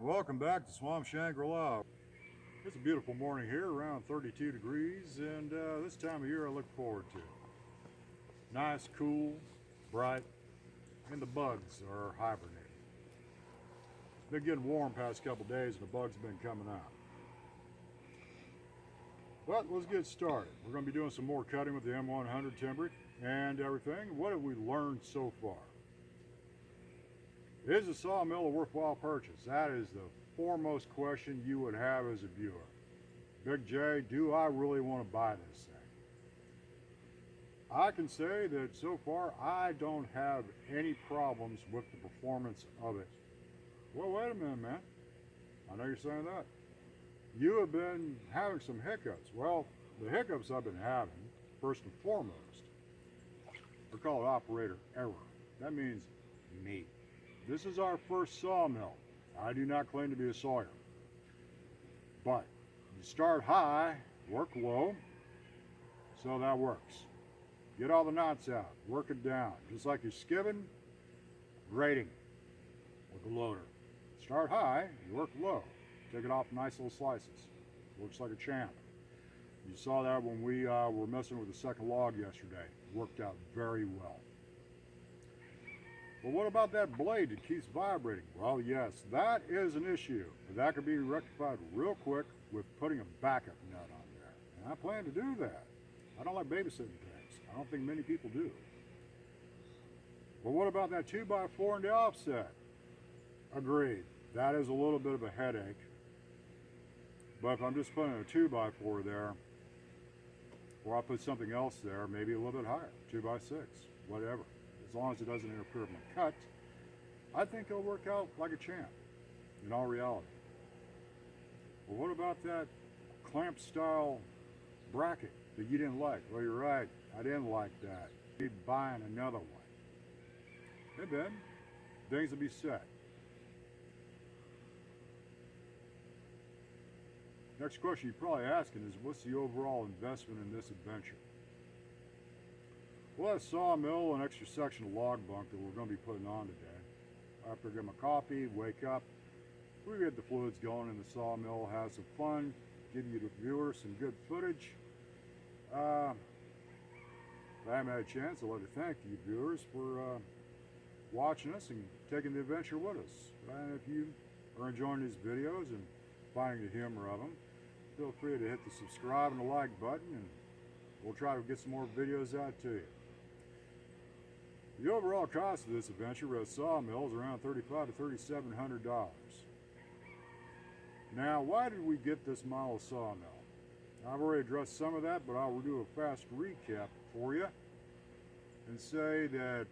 Welcome back to Swamp Shangri-La. It's a beautiful morning here, around 32 degrees, and this time of year I look forward to. Nice, cool, bright, and the bugs are hibernating. It's been getting warm past couple days and the bugs have been coming out. But let's get started. We're going to be doing some more cutting with the M100 Timbery and everything. What have we learned so far? Is a sawmill a worthwhile purchase? That is the foremost question you would have as a viewer. Big J, do I really want to buy this thing? I can say that so far I don't have any problems with the performance of it. Well, wait a minute, man. I know you're saying that. You have been having some hiccups. Well, the hiccups I've been having, first and foremost, are called operator error. That means me. This is our first sawmill. I do not claim to be a sawyer. But you start high, work low, so that works. Get all the knots out, work it down. Just like you're skibbing, grading with a loader. Start high, you work low. Take it off nice little slices. Works like a champ. You saw that when we were messing with the second log yesterday. It worked out very well. But what about that blade that keeps vibrating? Well, yes, that is an issue. That could be rectified real quick with putting a backup nut on there. And I plan to do that. I don't like babysitting things. I don't think many people do. But what about that 2x4 in the offset? Agreed. That is a little bit of a headache. But if I'm just putting a 2x4 there, or I put something else there, maybe a little bit higher, 2x6, whatever. As long as it doesn't interfere with my cut, I think it'll work out like a champ, in all reality. Well, what about that clamp style bracket that you didn't like? Well, you're right, I didn't like that. Be buying another one. Hey Ben, things will be set. Next question you're probably asking is, what's the overall investment in this adventure? Well, that sawmill, an extra section of log bunk that we're going to be putting on today. After I get my coffee, wake up, we get the fluids going in the sawmill, have some fun, give you the viewers some good footage. If I haven't had a chance, I'd like to thank you viewers for watching us and taking the adventure with us. And if you are enjoying these videos and finding the humor of them, feel free to hit the subscribe and the like button, and we'll try to get some more videos out to you. The overall cost of this adventure at sawmill is around $3,500 to $3,700. Now, why did we get this model sawmill? I've already addressed some of that, but I'll do a fast recap for you and say that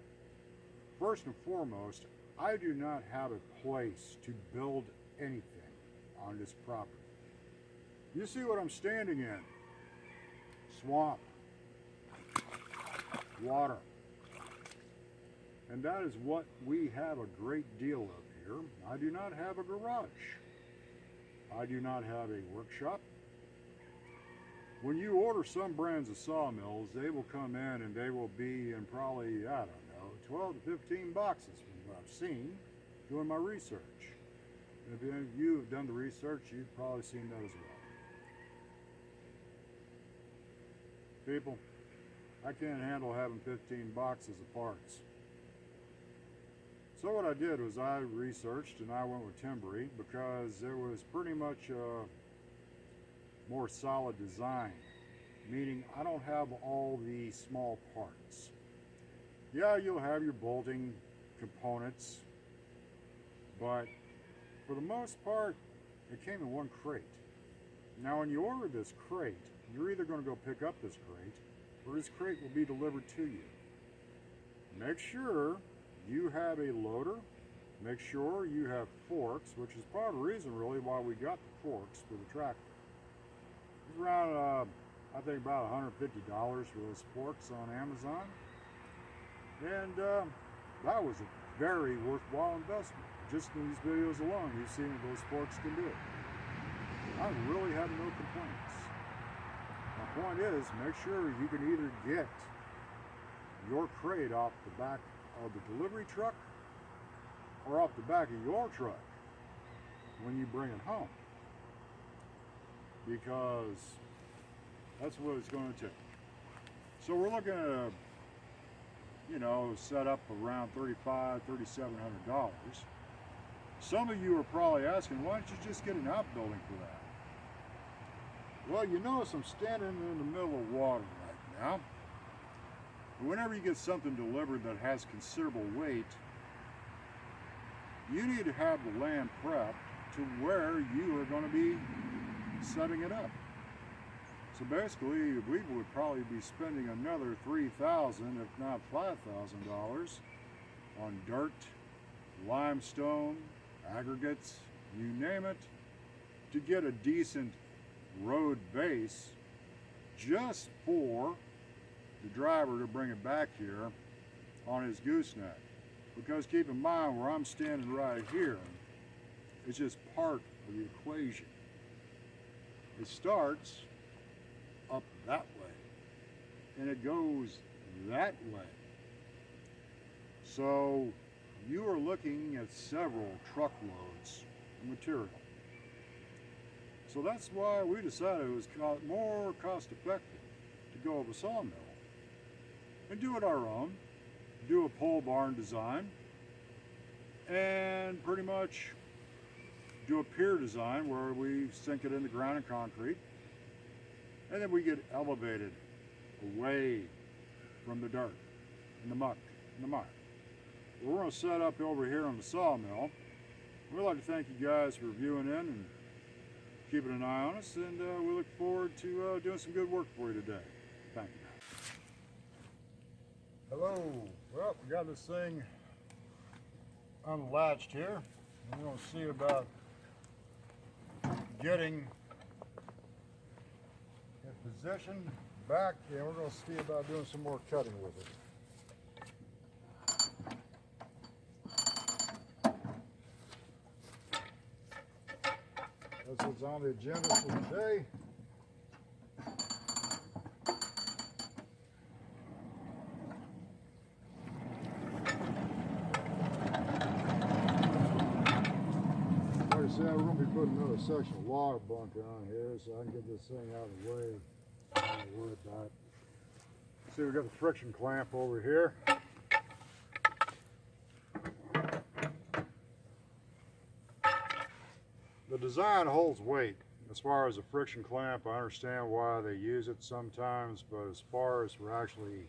first and foremost, I do not have a place to build anything on this property. You see what I'm standing in? Swamp, water. And that is what we have a great deal of here. I do not have a garage. I do not have a workshop. When you order some brands of sawmills, they will come in and they will be in probably, I don't know, 12 to 15 boxes from what I've seen doing my research. And if any of you have done the research, you've probably seen that as well. People, I can't handle having 15 boxes of parts. So what I did was I researched and I went with Timbery because there was pretty much a more solid design, meaning I don't have all the small parts. Yeah, you'll have your bolting components, but for the most part, it came in one crate. Now when you order this crate, you're either going to go pick up this crate, or this crate will be delivered to you. Make sure you have a loader. Make sure you have forks, which is part of the reason really why we got the forks for the tractor. It was around, I think about $150 for those forks on Amazon. And that was a very worthwhile investment. Just in these videos alone, you've seen what those forks can do. I really have no complaints. My point is, make sure you can either get your crate off the back of the delivery truck or off the back of your truck. when you bring it home, because that's what it's going to take. So we're looking at a, you know, set up around $3,700. Some of you are probably asking, why don't you just get an outbuilding for that? Well, you notice I'm standing in the middle of water right now. Whenever you get something delivered that has considerable weight, you need to have the land prepped to where you are going to be setting it up. So basically, we would probably be spending another $3,000, if not $5,000, on dirt, limestone, aggregates, you name it, to get a decent road base just for the driver to bring it back here on his gooseneck. Because keep in mind, where I'm standing right here, it's just part of the equation. It starts up that way, and it goes that way. So you are looking at several truckloads of material. So that's why we decided it was more cost effective to go with a sawmill and do it our own, do a pole barn design, and pretty much do a pier design where we sink it in the ground in concrete, and then we get elevated away from the dirt and the muck and the mire. We're going to set up over here on the sawmill. We'd like to thank you guys for viewing in and keeping an eye on us, and we look forward to doing some good work for you today. Thank you. Hello. Well, we got this thing unlatched here. We're going to see about getting it positioned back, and we're going to see about doing some more cutting with it. That's what's on the agenda for today. Like I said, we're going to be putting another section of log bunker on here so I can get this thing out of the way. I'm not worried about it. See, we've got the friction clamp over here. The design holds weight. As far as a friction clamp, I understand why they use it sometimes, but as far as for actually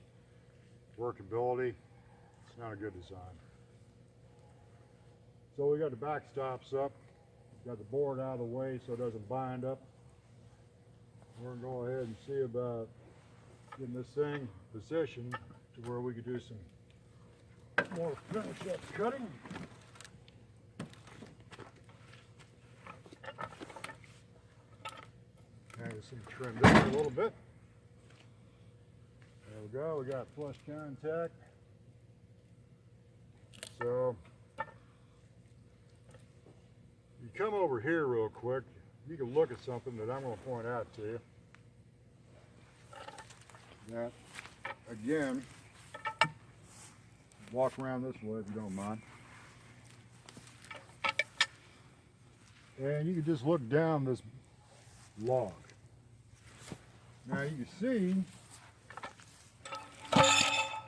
workability, it's not a good design. So we got the back stops up, got the board out of the way so it doesn't bind up. We're gonna go ahead and see about getting this thing positioned to where we could do some more finish up cutting. And just trim this a little bit. There we go, we got flush contact. So you come over here real quick, you can look at something that I'm going to point out to you. That, again, walk around this way if you don't mind. And you can just look down this log. Now you can see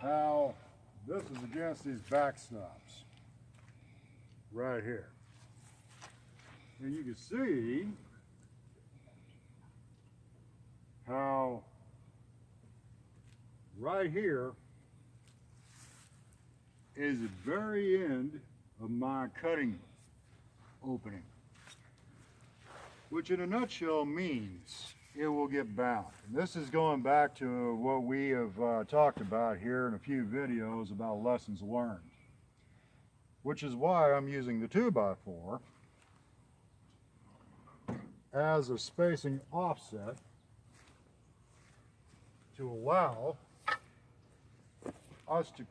how this is against these backstops right here. And you can see how right here is the very end of my cutting opening, which in a nutshell means it will get bound. And this is going back to what we have talked about here in a few videos about lessons learned, which is why I'm using the 2x4 as a spacing offset to allow us to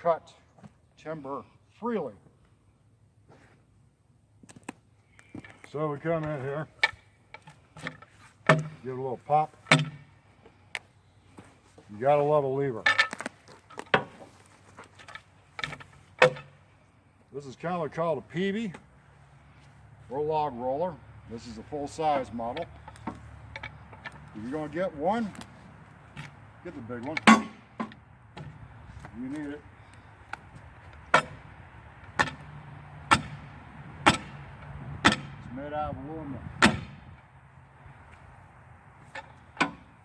cut timber freely. So we come in here, give it a little pop. You gotta love a lever. This is kind of called a peavy. or log roller. This is a full-size model. If you're going to get one, get the big one. You need it. It's made out of aluminum.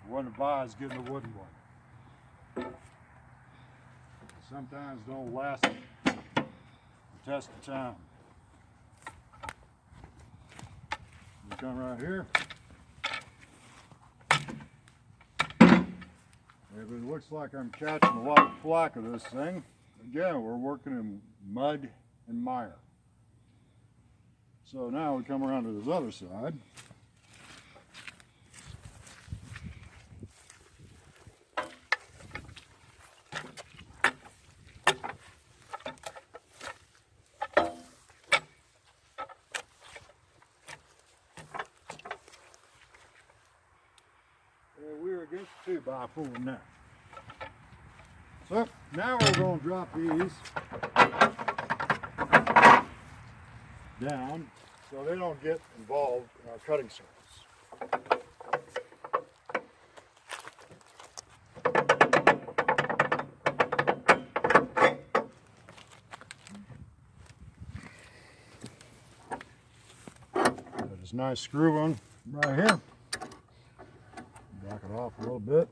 Wouldn't advise getting a wooden one. Sometimes don't last the test of time. You come right here. If it looks like I'm catching a lot of flack of this thing, again, we're working in mud and mire. So now we come around to this other side. We're against 2x4 now. So now we're going to drop these down so they don't get involved in our cutting surface. Got this nice screw on right here. Back it off a little bit.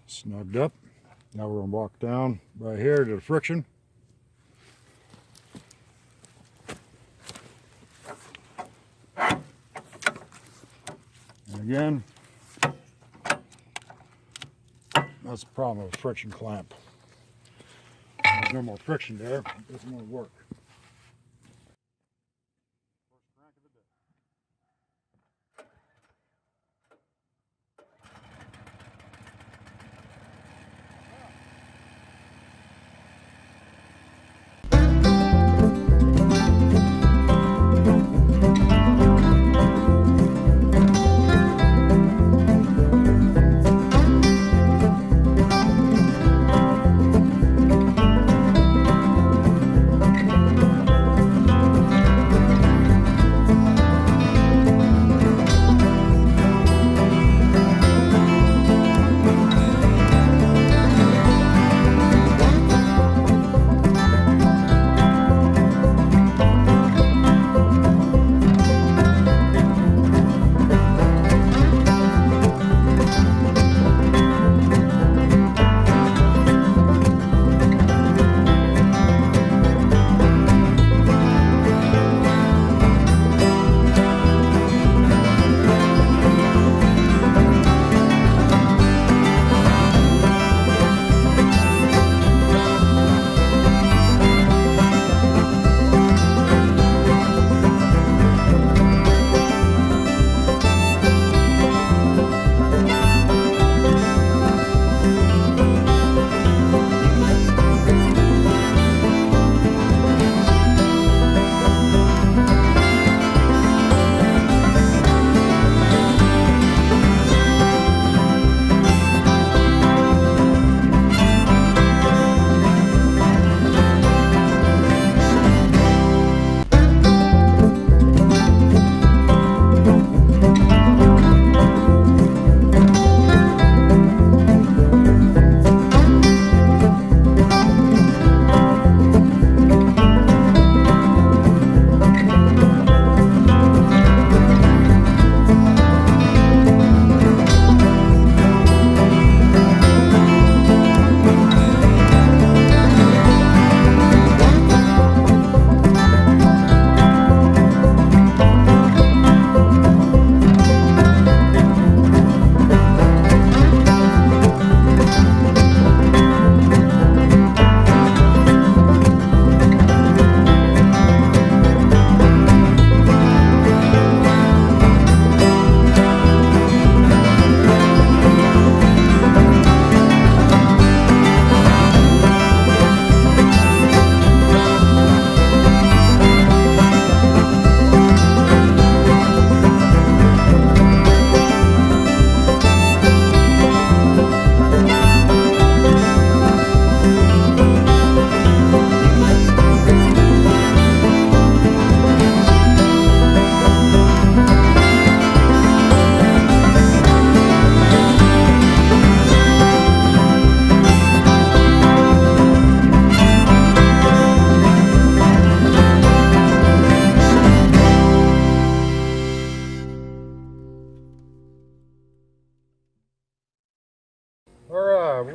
Snugged up. Now we're going to walk down right here to the friction. And again, that's the problem with a friction clamp. There's no more friction there. It doesn't want to work. First crank of the day.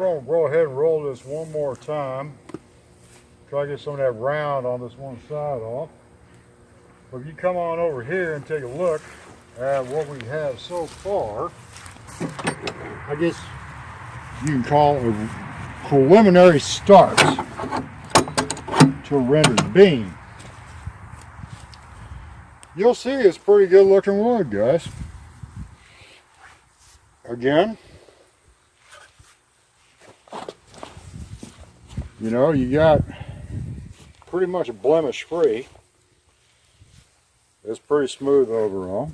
going to go ahead and roll this one more time. Try to get some of that round on this one side off. But if you come on over here and take a look at what we have so far, I guess you can call it a preliminary start to a rendered beam. You'll see it's pretty good looking wood, guys. Again, you know, you got pretty much blemish free. It's pretty smooth overall.